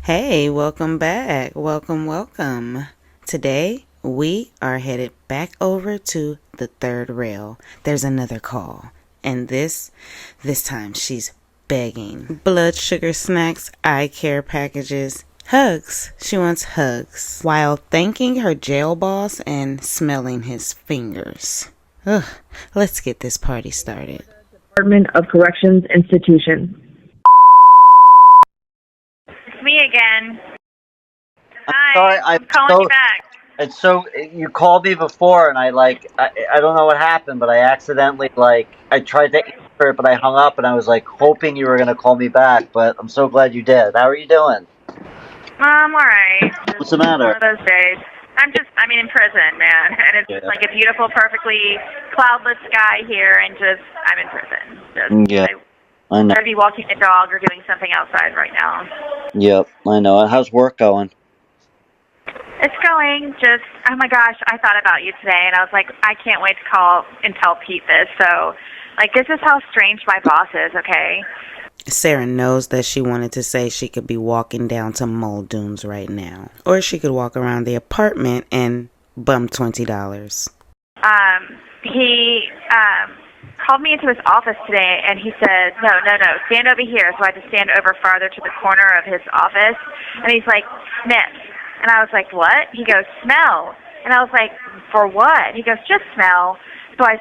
Hey, welcome back. Welcome. Today, we are headed back over to the third rail. There's another call. And this time she's begging. Blood sugar snacks, eye care packages, hugs. She wants hugs. While thanking her jail boss and smelling his fingers. Ugh, let's get this party started. Department of Corrections Institution. Me again. I'm sorry, I'm calling you back. It's so you called me before, and I don't know what happened, but I accidentally I tried to answer it, but I hung up, and I was hoping you were gonna call me back. But I'm so glad you did. How are you doing? All right. What's the matter? One of those days. I'm in prison, man, and it's just like a beautiful, perfectly cloudless sky here, and I'm in prison. I know. I'd be walking the dog or doing something outside right now. Yep, I know. How's work going? It's going oh my gosh, I thought about you today, and I was like, I can't wait to call and tell Pete this. So, this is how strange my boss is, okay? Sarah knows that she wanted to say she could be walking down to Muldoon's right now. Or she could walk around the apartment and bum $20. He called me into his office today, and he said, no, stand over here. So I had to stand over farther to the corner of his office, and he's like, sniff. And I was like, what? He goes, smell. And I was like, for what? He goes, just smell. So I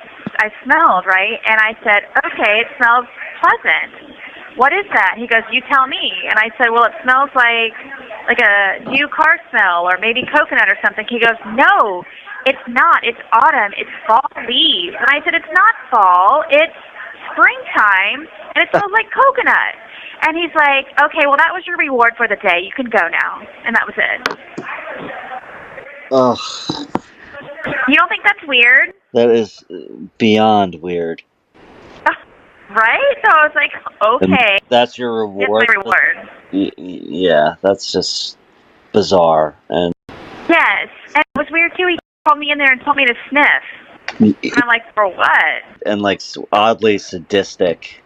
smelled, right? And I said, okay, it smells pleasant. What is that? He goes, you tell me. And I said, well, it smells like a new car smell or maybe coconut or something. He goes, no, it's not. It's autumn. It's fall leaves. And I said, it's not fall. It's springtime, and it smells like coconut. And he's like, okay, well, that was your reward for the day. You can go now. And that was it. Ugh. You don't think that's weird? That is beyond weird. Right? So I was like, okay. And that's your reward? That's my reward. Yeah, that's just bizarre. And yes. And it was weird, too. He called me in there and told me to sniff. And I'm like, for what? And, oddly sadistic.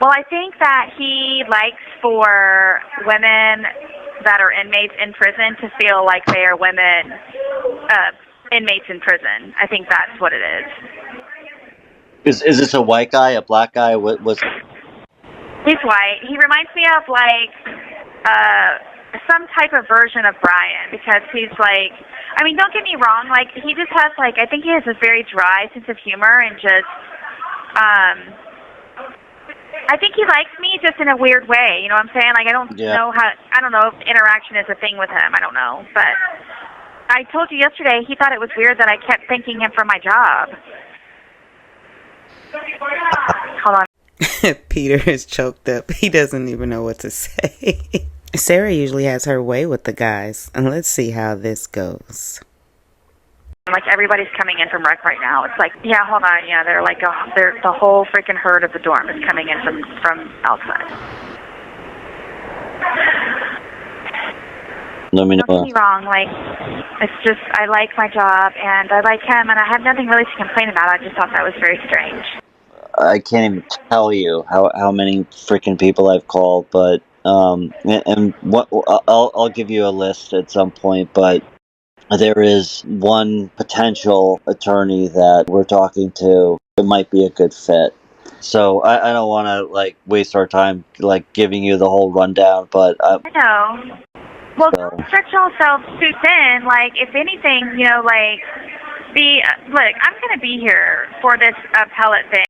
Well, I think that he likes for women that are inmates in prison to feel like they are women, inmates in prison. I think that's what it is. Is this a white guy, a black guy? What was? He's white. He reminds me of some type of version of Brian, because he's don't get me wrong, he just has I think he has a very dry sense of humor, and just I think he likes me just in a weird way, you know what I'm saying? I don't know if interaction is a thing with him. I don't know, but I told you yesterday he thought it was weird that I kept thanking him for my job. Hold on. Peter is choked up. He doesn't even know what to say. Sarah usually has her way with the guys, and let's see how this goes. Everybody's coming in from rec right now. It's yeah, hold on, yeah, they're the whole freaking herd of the dorm is coming in from outside. Let me know. Don't get me wrong, it's just, I like my job, and I like him, and I have nothing really to complain about. I just thought that was very strange. I can't even tell you how many freaking people I've called, but and what I'll give you a list at some point, but there is one potential attorney that we're talking to. It might be a good fit. So I don't want to waste our time giving you the whole rundown, but I know. Well, don't stretch yourself too thin. If anything, look, I'm going to be here for this appellate thing.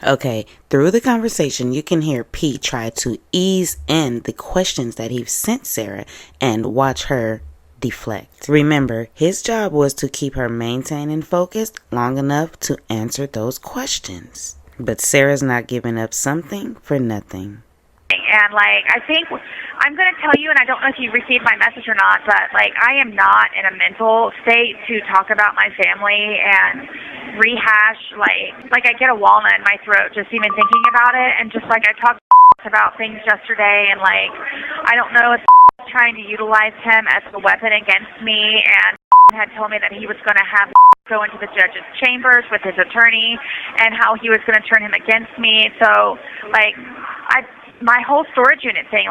Okay, through the conversation, you can hear Pete try to ease in the questions that he sent Sarah and watch her deflect. Remember, his job was to keep her maintained and focused long enough to answer those questions. But Sarah's not giving up something for nothing. And I think I'm going to tell you, and I don't know if you received my message or not, but I am not in a mental state to talk about my family and rehash I get a walnut in my throat just even thinking about it. And just I talked about things yesterday, and I don't know if trying to utilize him as a weapon against me, and had told me that he was going to have go into the judge's chambers with his attorney and how he was going to turn him against me. So my whole storage unit thing,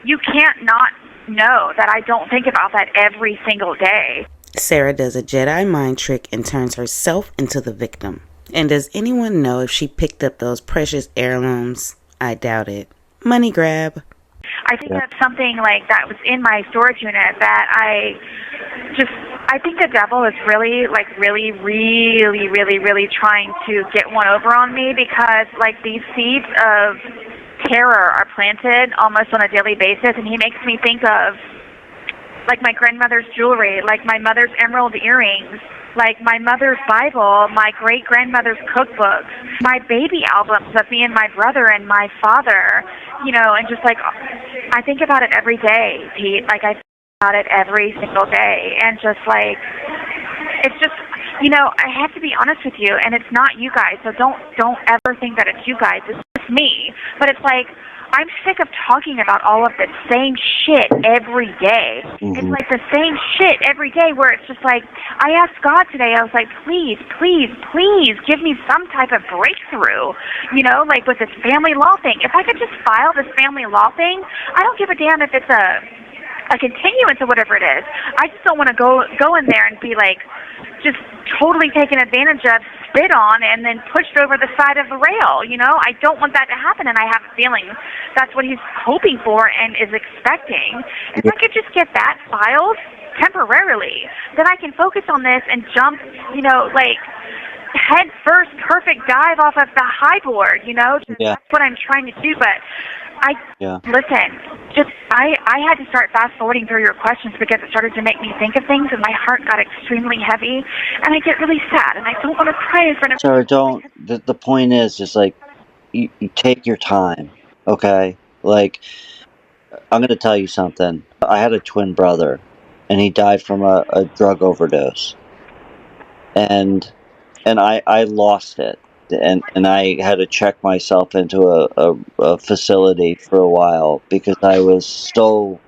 you can't not know that I don't think about that every single day. Sarah does a Jedi mind trick and turns herself into the victim. And does anyone know if she picked up those precious heirlooms? I doubt it. Money grab. I think that's something like that was in my storage unit that I think the devil is really trying to get one over on me, because like these seeds of terror are planted almost on a daily basis, and he makes me think of like my grandmother's jewelry, like my mother's emerald earrings, like my mother's Bible, my great-grandmother's cookbooks, my baby albums of me and my brother and my father, and just like, I think about it every day, Pete. Like, I think about it every single day, and just like, it's just, I have to be honest with you, and it's not you guys, so don't ever think that it's you guys. It's just me. But it's like, I'm sick of talking about all of the same shit every day. Mm-hmm. It's like the same shit every day, where it's just like, I asked God today, I was like, please give me some type of breakthrough, like with this family law thing. If I could just file this family law thing, I don't give a damn if it's a continuance or whatever it is. I just don't want to go in there and be like just totally taken advantage of, spit on, and then pushed over the side of the rail. I don't want that to happen, and I have a feeling that's what he's hoping for and is expecting. If I could just get that filed temporarily, then I can focus on this and jump, like head first, perfect dive off of the high board. That's what I'm trying to do. But listen, I had to start fast forwarding through your questions, because it started to make me think of things, and my heart got extremely heavy, and I get really sad, and I don't want to cry in front of. Sarah, don't. The point is just like you take your time, okay? Like, I'm gonna tell you something. I had a twin brother, and he died from a drug overdose, and I lost it. And I had to check myself into a facility for a while, because I was so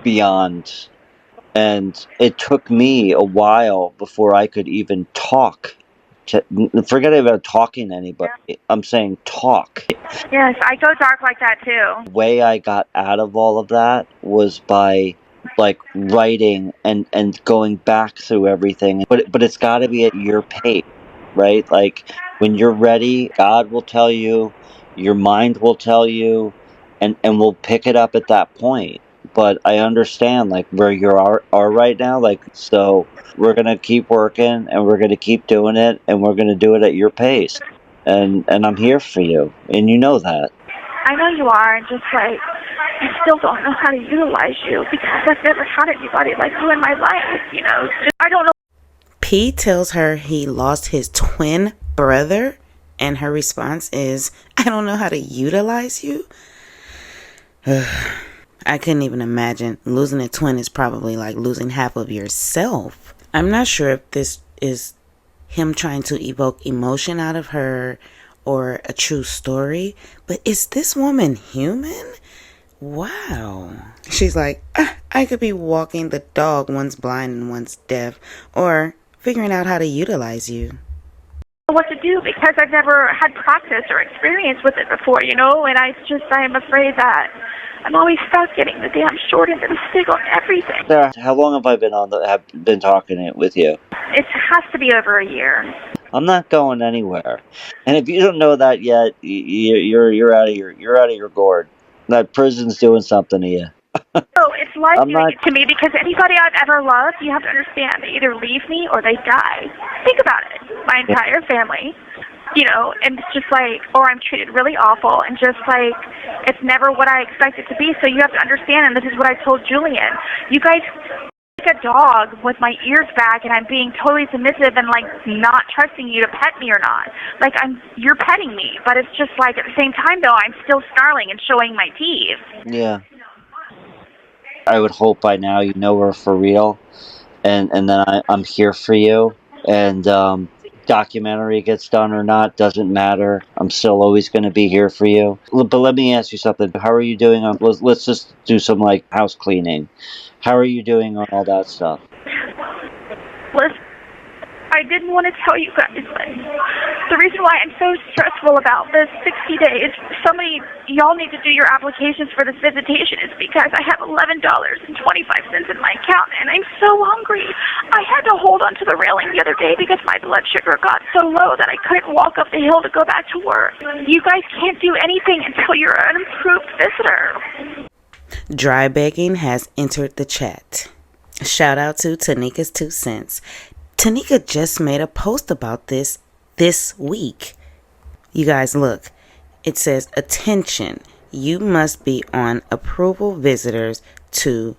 beyond. And it took me a while before I could even talk. Forget about talking to anybody. I'm saying talk. Yes, I go dark like that too. The way I got out of all of that was by like writing and going back through everything. But it's got to be at your pace. Right? Like, when you're ready, God will tell you, your mind will tell you, and we'll pick it up at that point. But I understand, like, where you are right now. Like, so we're going to keep working, and we're going to keep doing it, and we're going to do it at your pace. And I'm here for you, and you know that. I know you are, and just like, I still don't know how to utilize you, because I've never had anybody like you in my life, I don't know. P tells her he lost his twin brother, and her response is, I don't know how to utilize you. I couldn't even imagine. Losing a twin is probably like losing half of yourself. I'm not sure if this is him trying to evoke emotion out of her or a true story, but is this woman human? Wow. She's like, I could be walking the dog, one's blind and one's deaf, or figuring out how to utilize you. What to do, because I've never had practice or experience with it before, and I am afraid that I'm always stuck getting the damn short end of the stick on everything. Sarah, how long have I been talking with you? It has to be over a year. I'm not going anywhere, and if you don't know that yet, you're out of your gourd. That prison's doing something to you. Oh, it's life doing it to me, because anybody I've ever loved, you have to understand, they either leave me or they die. Think about it. My entire family, and it's just like, or I'm treated really awful, and just like, it's never what I expect it to be. So you have to understand, and this is what I told Julian. You guys, like a dog with my ears back, and I'm being totally submissive and like not trusting you to pet me or not. Like you're petting me, but it's just like at the same time though, I'm still snarling and showing my teeth. Yeah. I would hope by now you know we're for real, and then I'm here for you, and documentary gets done or not doesn't matter. I'm still always going to be here for you. But let me ask you something. How are you doing on? Let's just do some like house cleaning. How are you doing on all that stuff? Listen, I didn't want to tell you guys, but The reason why I'm so stressful about this 60 days, y'all need to do your applications for this visitation, is because I have $11.25 in my account, and I'm so hungry. I had to hold onto the railing the other day because my blood sugar got so low that I couldn't walk up the hill to go back to work. You guys can't do anything until you're an approved visitor. Dry Begging has entered the chat. Shout out to Tanika's 2 cents. Tanika just made a post about this week. You guys look. It says, attention, you must be on approval visitors to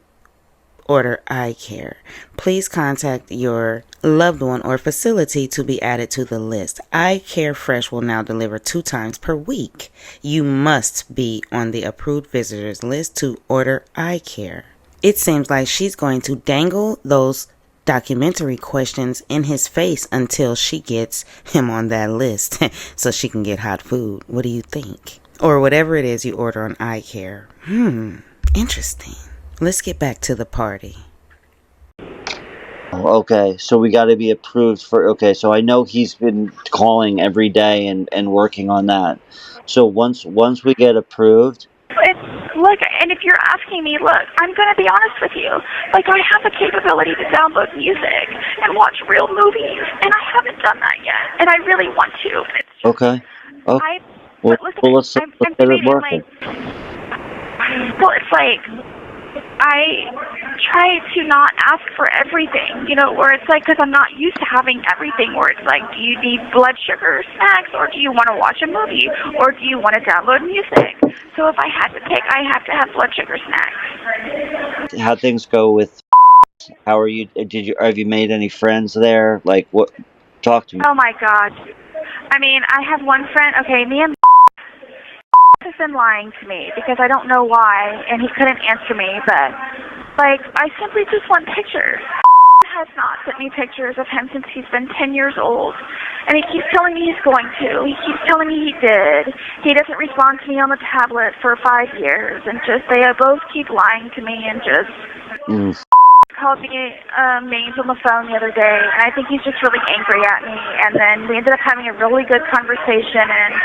order eye care. Please contact your loved one or facility to be added to the list. Eye Care Fresh will now deliver 2 times per week. You must be on the approved visitors list to order eye care. It seems like she's going to dangle those documentary questions in his face until she gets him on that list so she can get hot food. What do you think? Or whatever it is you order on eye care. Interesting. Let's get back to the party. Okay, so we got to be approved for... Okay, so I know he's been calling every day and working on that. So once we get approved... Look, and if you're asking me, look, I'm going to be honest with you. Like, I have the capability to download music and watch real movies, and I haven't done that yet, and I really want to. Okay. Well, let's get it working. Well, it's like, I try to not ask for everything, where it's like, because I'm not used to having everything, where it's like, do you need blood sugar snacks, or do you want to watch a movie, or do you want to download music? So if I had to pick, I have to have blood sugar snacks. How'd things go with... How are you? Have you made any friends there? Like, what? Talk to me. Oh my God. I mean, I have one friend, okay, me and has been lying to me because I don't know why, and he couldn't answer me, but, like, I simply just want pictures. Has not sent me pictures of him since he's been 10 years old, and he keeps telling me he's going to. He keeps telling me he did. He doesn't respond to me on the tablet for 5 years, and they both keep lying to me, and called me names on the phone the other day, and I think he's just really angry at me, and then we ended up having a really good conversation, and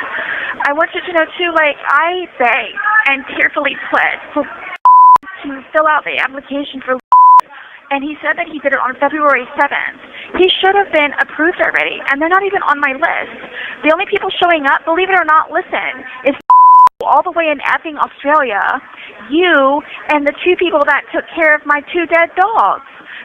I want you to know, too, like, I begged and tearfully pled to fill out the application for, and he said that he did it on February 7th. He should have been approved already, and they're not even on my list. The only people showing up, believe it or not, listen, is all the way in effing Australia, you, and the 2 people that took care of my 2 dead dogs.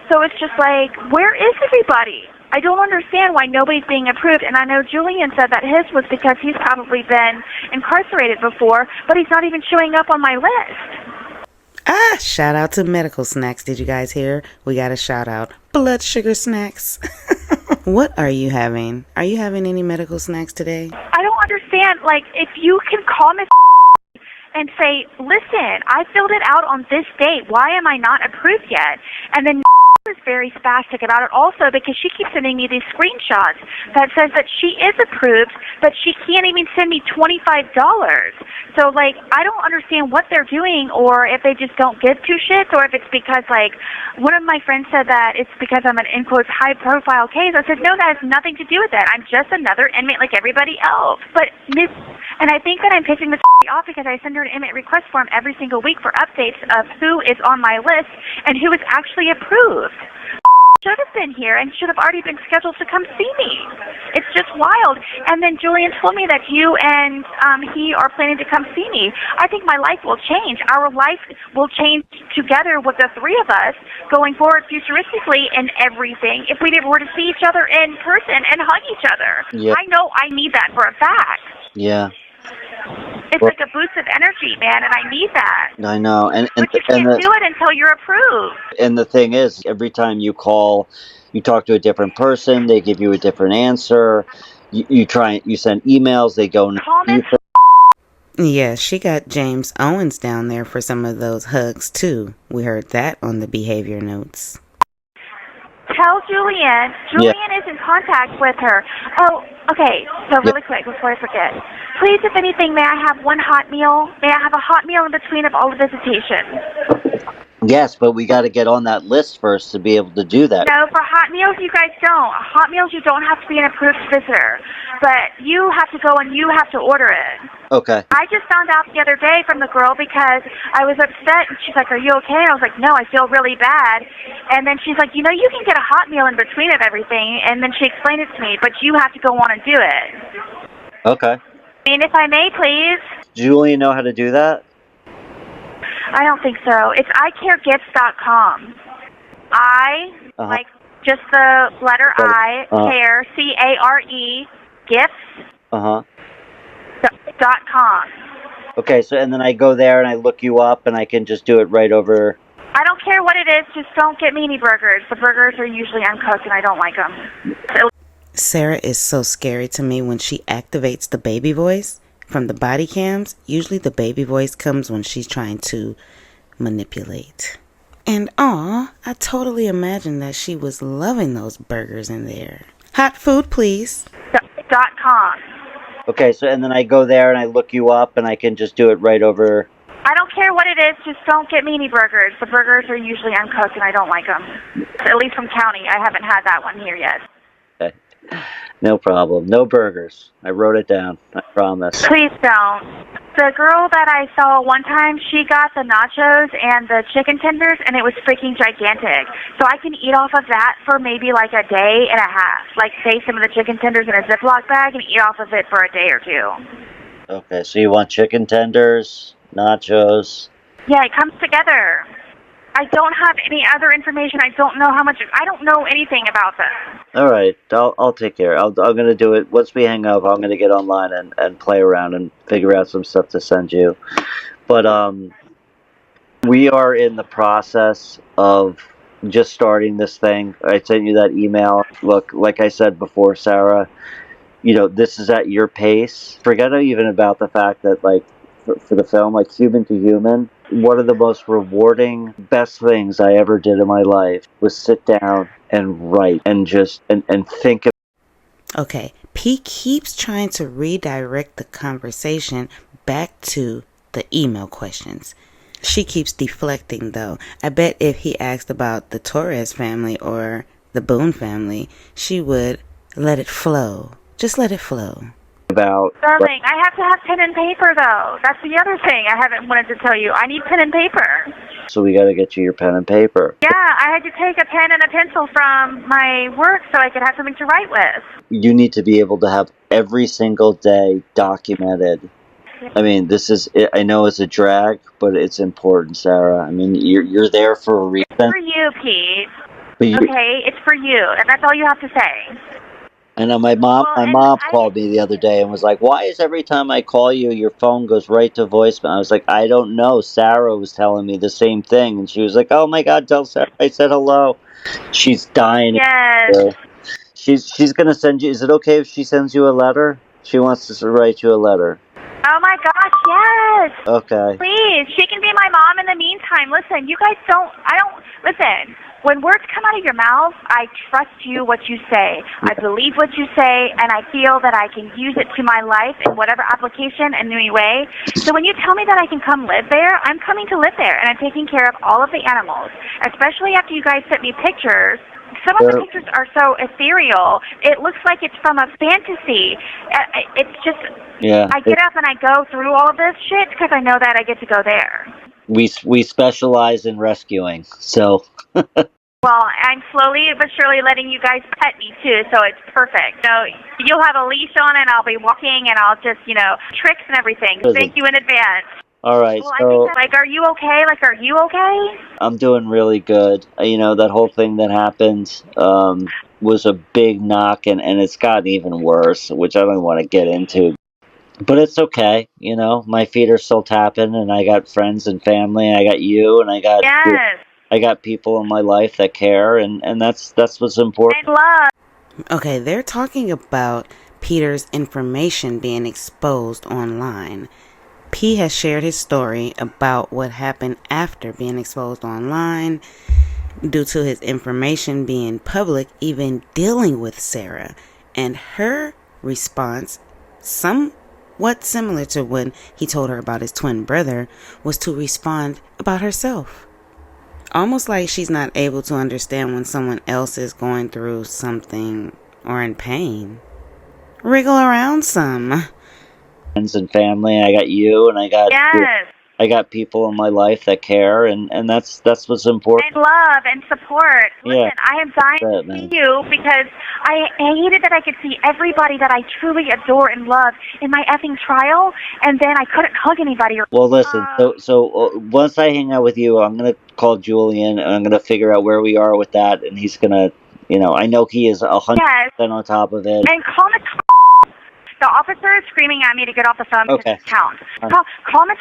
So it's just like, where is everybody? I don't understand why nobody's being approved, and I know Julian said that his was because he's probably been incarcerated before, but he's not even showing up on my list. Shout out to medical snacks. Did you guys hear? We got a shout out. Blood sugar snacks. What are you having? Are you having any medical snacks today? I don't understand. Like, if you can call Miss and say, listen, I filled it out on this date. Why am I not approved yet? And then is very spastic about it also because she keeps sending me these screenshots that says that she is approved, but she can't even send me $25. So, like, I don't understand what they're doing, or if they just don't give 2 shits, or if it's because, like, one of my friends said that it's because I'm an, in quotes, high-profile case. I said, no, that has nothing to do with that. I'm just another inmate like everybody else. But and I think that I'm pissing Miss off because I send her an inmate request form every single week for updates of who is on my list and who is actually approved. Should have been here and should have already been scheduled to come see me. It's just wild. And then Julian told me that you and he are planning to come see me. I think my life will change. Our life will change together with the 3 of us going forward futuristically and everything if we were to see each other in person and hug each other. Yeah. I know I need that for a fact. Yeah. It's like a boost of energy, man, and I need that. I know. But you can't do it until you're approved. And the thing is, every time you call, you talk to a different person, they give you a different answer. You send emails, they go... Yeah, she got James Owens down there for some of those hugs, too. We heard that on the behavior notes. Tell Julian. Julian is in contact with her. Oh, okay. So really quick before I forget. Please, if anything, may I have one hot meal? May I have a hot meal in between of all the visitations? Yes, but we got to get on that list first to be able to do that. No, for hot Meals, you guys don't. Hot Meals, you don't have to be an approved visitor. But you have to go and you have to order it. Okay. I just found out the other day from the girl because I was upset. And she's like, are you okay? And I was like, no, I feel really bad. And then she's like, you can get a hot meal in between of everything. And then she explained it to me, but you have to go on and do it. Okay. I mean, if I may, please. Do you only know how to do that? I don't think so. It's icaregifts.com. Like just the letter I, care, C-A-R-E, gifts. .com. Okay, so and then I go there and I look you up and I can just do it right over. I don't care what it is, just don't get me any burgers. The burgers are usually uncooked and I don't like them. Sarah is so scary to me when she activates the baby voice from the body cams. Usually the baby voice comes when she's trying to manipulate. And I totally imagined that she was loving those burgers in there. Hot food, please. .com. Okay, so and then I go there and I look you up and I can just do it right over. I don't care what it is, just don't get me any burgers. The burgers are usually uncooked and I don't like them. At least from County. I haven't had that one here yet. Okay. No problem. No burgers. I wrote it down. I promise. Please don't. The girl that I saw one time, she got the nachos and the chicken tenders, and it was freaking gigantic. So I can eat off of that for maybe like a day and a half. Like, save some of the chicken tenders in a Ziploc bag and eat off of it for a day or two. Okay, so you want chicken tenders, nachos. Yeah, it comes together. I don't have any other information. I don't know how much. I don't know anything about this. All right, I'll take care. I'm gonna do it once we hang up. I'm gonna get online and play around and figure out some stuff to send you. But we are in the process of just starting this thing. I sent you that email. Look, like I said before, Sarah, this is at your pace. Forget even about the fact that, like, for the film, like Human to Human, one of the most rewarding, best things I ever did in my life was sit down and write and just and think. Okay, P keeps trying to redirect the conversation back to the email questions. She keeps deflecting, though. I bet if he asked about the Torres family or the Boone family, she would let it flow. Just let it flow. Darling, I have to have pen and paper, though. That's the other thing I haven't wanted to tell you. I need pen and paper. So we got to get you your pen and paper. Yeah, I had to take a pen and a pencil from my work so I could have something to write with. You need to be able to have every single day documented. I mean, I know it's a drag, but it's important, Sarah. I mean, you're there for a reason. It's for you, Pete. Okay, it's for you, and that's all you have to say. I know my mom called me the other day and was like, why is every time I call you, your phone goes right to voicemail? I was like, I don't know. Sarah was telling me the same thing. And she was like, oh, my God, tell Sarah I said hello. She's dying. Yes. She's going to send you. Is it okay if she sends you a letter? She wants to write you a letter. Oh, my gosh, yes. Okay. Please, she can be my mom in the meantime. Listen, you guys listen. When words come out of your mouth, I trust you what you say. I believe what you say, and I feel that I can use it to my life in whatever application and any way. So when you tell me that I can come live there, I'm coming to live there, and I'm taking care of all of the animals, especially after you guys sent me pictures. Some of the pictures are so ethereal. It looks like it's from a fantasy. It's just, I get up and I go through all of this shit because I know that I get to go there. We specialize in rescuing, so... Well, I'm slowly but surely letting you guys pet me, too, so it's perfect. So you'll have a leash on, and I'll be walking, and I'll just, tricks and everything. Thank you in advance. All right, well, so... I think are you okay? Like, are you okay? I'm doing really good. That whole thing that happened was a big knock, and it's gotten even worse, which I don't want to get into. But it's okay, My feet are still tapping, and I got friends and family. I got you, and I got... Yes. I got people in my life that care, and that's what's important. And love. Okay, they're talking about Peter's information being exposed online. P has shared his story about what happened after being exposed online due to his information being public, even dealing with Sarah. And her response, somewhat similar to when he told her about his twin brother, was to respond about herself. almost like she's not able to understand when someone else is going through something or in pain. Wriggle around some. Friends and family. I got you, and Yes. I got people in my life that care, and that's what's important. And love and support. Listen, Yeah. I am dying Right, to man. see you because I hated that I could see everybody that I truly adore and love in my effing trial, and then I couldn't hug anybody. Well, listen. So once I hang out with you, I'm gonna call Julian, and I'm gonna figure out where we are with that, and he's gonna, I know he is 100% Yes. on top of it. And call me. The officer is screaming at me to get off the phone because Okay. it counts. Call me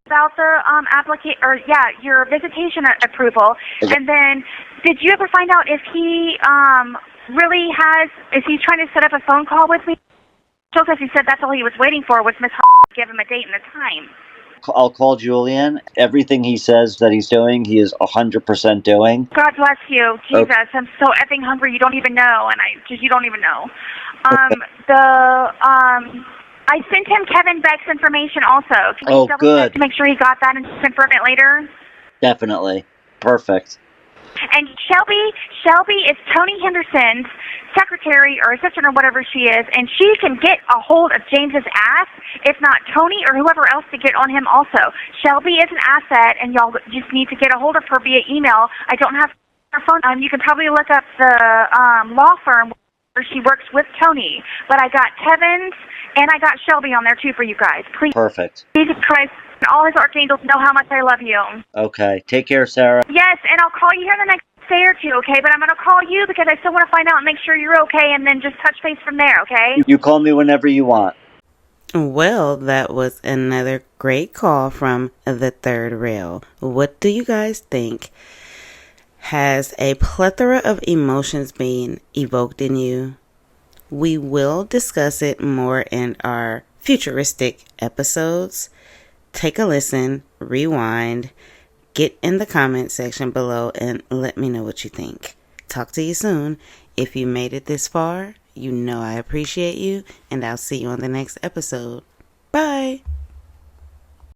about the your visitation approval. Okay. And then, did you ever find out if he really is he trying to set up a phone call with me? Because he said that's all he was waiting for was Miss to give him a date and a time. I'll call Julian. Everything he says that he's doing, he is 100% doing. God bless you. Jesus, Okay. I'm so effing hungry. You don't even know, and you don't even know. I sent him Kevin Beck's information also. Can you double Good. check to make sure he got that and confirm it later? Definitely. Perfect. And Shelby is Tony Henderson's secretary or assistant or whatever she is, and she can get a hold of James's ass, if not Tony or whoever else to get on him also. Shelby is an asset, and y'all just need to get a hold of her via email. I don't have her phone. You can probably look up the law firm where she works with Tony. But I got Kevin's, and I got Shelby on there too for you guys. Please, Perfect. Jesus Christ, and all his archangels know how much I love you. Okay. Take care, Sarah. Yes, and I'll call you here the next day or two, okay? But I'm going to call you because I still want to find out and make sure you're okay, and then just touch base from there, okay? You call me whenever you want. Well, that was another great call from the third rail. What do you guys think? Has a plethora of emotions been evoked in you? We will discuss it more in our futuristic episodes. Take a listen, rewind, get in the comment section below, and let me know what you think. Talk to you soon. If you made it this far, you know I appreciate you, and I'll see you on the next episode. Bye.